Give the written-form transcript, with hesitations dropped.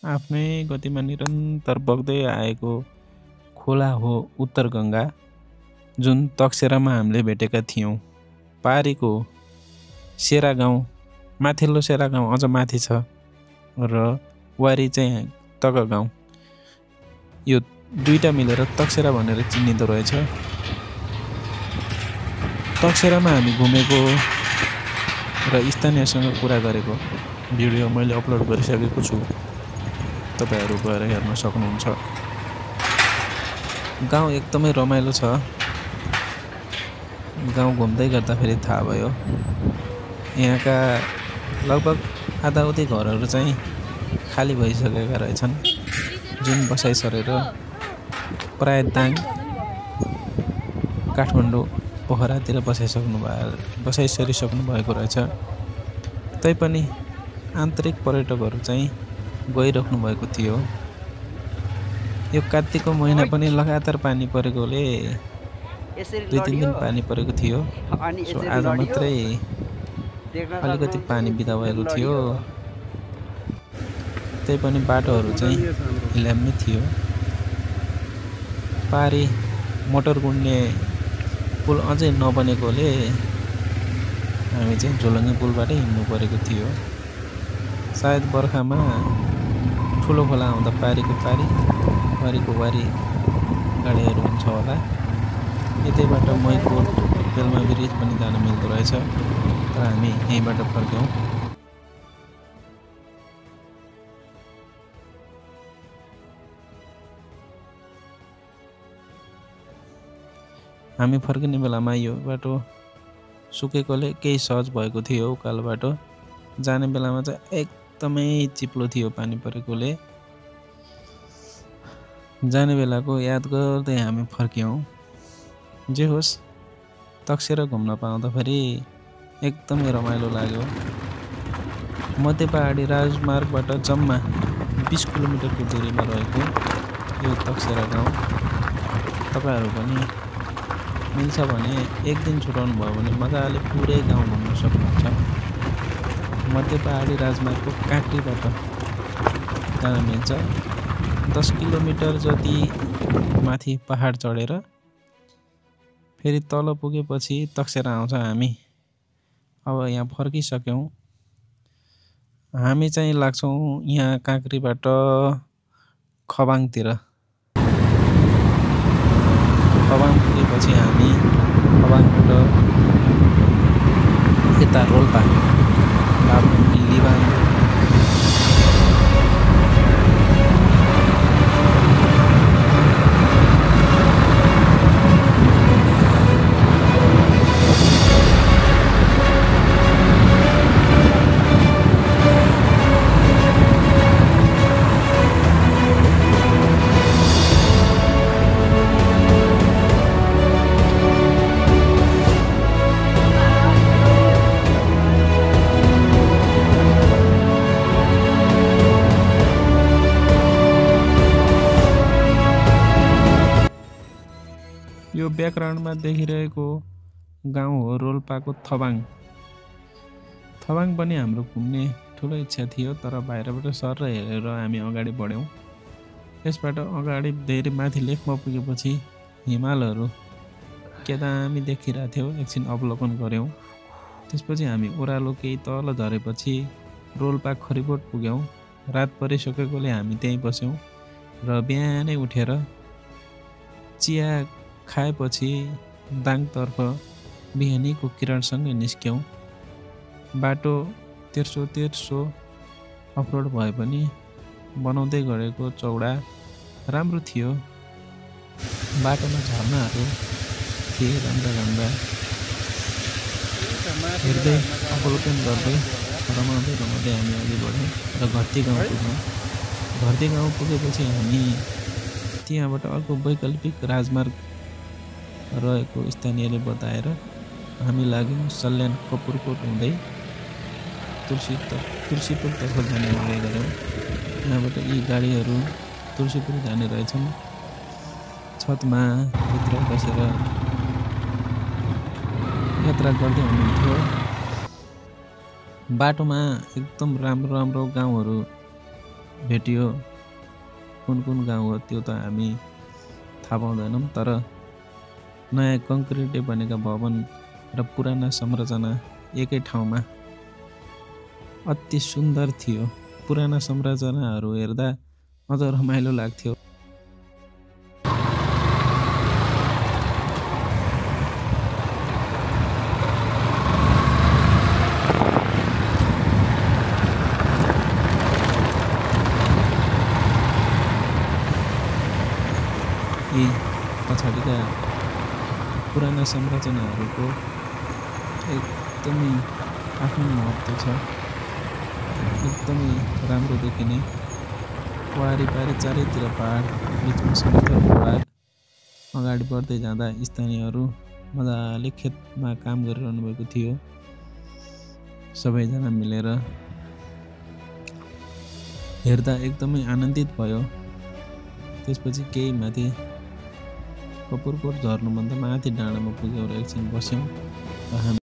आफ्नै गतिमा निरन्तर बग्दै आएको खोला हो उत्तर गङ्गा, जुन तकसेरामा हामीले भेटेका थियौँ। पारीको सेरा गाउँ, माथिल्लो सेरा गाउँ अझ माथि छ र वारी चाहिँ तक गाउँ। यो दुईटा मिलेर तकसेरा भनेर चिनिँदो रहेछ। तकसेरामा हामी घुमेको र स्थानीयसँग कुरा गरेको भिडियो मैले अपलोड गरिसकेको छु, तपाईहरु गएर हेर्न सक्नुहुन्छ। गाउँ एकदमै रमाइलो छ। गाउँ घुम्दै गर्दा फेरि थाहा भयो यहाँका लगभग आधाउधी घरहरू चाहिँ खाली भइसकेका रहेछन्, जुन बसाइ सरेर प्राय दाङ काठमाडौँ पोखरातिर बसाइ सरिसक्नु भएको रहेछ। तैपनि आन्तरिक पर्यटकहरू चाहिँ गइराख्नु भएको थियो। यो कार्तिकको महिना पनि लगातार पानी परेकोले 2-3 दिन पानी परेको थियो। सो आज मात्रै अलिकति पानी बिदा भएको थियो। तैपनि बाटोहरू चाहिँ हिल्याम्मै थियो। पारी मोटर गुड्ने पुल अझै नबनेकोले हामी चाहिँ झोलङ्गे पुलबाटै हिँड्नु परेको थियो। सायद बर्खामा ठुलो खोला आउँदा पारीको वारी गाडीहरू हुन्छ होला। यतैबाट मैकोट बेलमा ब्रिज पनि जान मिल्दो रहेछ, तर हामी यहीँबाट फर्क्यौँ। हामी फर्किने बेलामा यो बाटो सुकेकोले केही सहज भएको थियो। उकालो बाटो जाने बेलामा चाहिँ एकदमै चिप्लो थियो पानी परेकोले। जाने बेलाको याद गर्दै हामी फर्क्यौँ। जे होस्, तकसेरा घुम्न पाउँदाखेरि एकदमै रमाइलो लाग्यो। मध्य पहाडी राजमार्गबाट जम्मा 20 किलोमिटरको दूरीमा रहेको यो तकसेरा गाउँ। तपाईहरु पनि मिल्छ भने एक दिन छुटाउनु भयो भने मजाले पुरै गाउँ घुम्न सक्नुहुन्छ। मध्य पहाडी राजमार्गको काँक्रीबाट जान मिल्छ। 10 किलोमिटर जति माथि पहाड चढेर फेरि तल पुगेपछि तकसेरा आउँछ। हामी अब यहाँ फर्किसक्यौँ। हामी चाहिँ लाग्छौँ यहाँ काँक्रीबाट खबाङतिर। खबाङ पुगेपछि हामी खबाङबाट यता रोल्पा, लिबाङ, यो ब्याकग्राउन्डमा देखिरहेको गाउँ हो रोल्पाको थबाङ। थबाङ पनि हाम्रो घुम्ने ठुलो इच्छा थियो, तर बाहिरबाट सर हेरेर हामी अगाडि बढ्यौँ। यसबाट अगाडि धेरै माथि लेकमा पुगेपछि हिमालहरू के दामी देखिरहेको थियो। एकछिन अवलोकन गऱ्यौँ। त्यसपछि हामी ओह्रालो केही तल झरेपछि रोल्पा खरिबोट पुग्यौँ। रात परिसकेकोले हामी त्यहीँ बस्यौँ र बिहानै उठेर चिया खाएपछि दाङतर्फ बिहानीको किरणसँगै निस्क्यौँ। बाटो तेर्सो अफरोड भए पनि बनाउँदै गरेको चौडा राम्रो थियो। बाटोमा झरनाहरू थिए राम्रा। हेर्दै अवलोकन गर्दै रमाउँदै हामी अघि बढ्यौँ र घरती गाउँ पुग्यौँ। घरती गाउँ पुगेपछि हामी त्यहाँबाट अर्को वैकल्पिक राजमार्ग रहेको स्थानीयले बताएर हामी लाग्यौँ सल्यान कपुरकोट हुँदै तुलसीपुरतर्फ जाने निर्णय गऱ्यौँ। यहाँबाट यी गाडीहरू तुलसीपुर जाने रहेछन्। छतमा भित्र बसेर यात्रा गर्दै हुनुहुन्थ्यो। बाटोमा एकदम राम्रो गाउँहरू भेटियो। कुन गाउँ हो त्यो त हामी थाहा पाउँदैनौँ, तर नयाँ कङ्क्रिटले बनेका भवन र पुराना संरचना एकै ठाउँमा अति सुन्दर थियो। पुराना संरचनाहरू हेर्दा अझ रमाइलो लाग्थ्यो। यी पछाडिका पुराना संरचनाहरूको एकदमै आफ्नो महत्त्व छ। एकदमै राम्रो देखिने वारिपारि चारैतिर पहाड, बिचमा समतल भूभाग। अगाडि बढ्दै जाँदा स्थानीयहरू मजाले खेतमा काम गरिरहनु भएको थियो। सबैजना मिलेर हेर्दा एकदमै आनन्दित भयो। त्यसपछि केही माथि कपुरकोट झर्नुभन्दा माथि डाँडामा पुगेर एकछिन बस्यौँ र हामी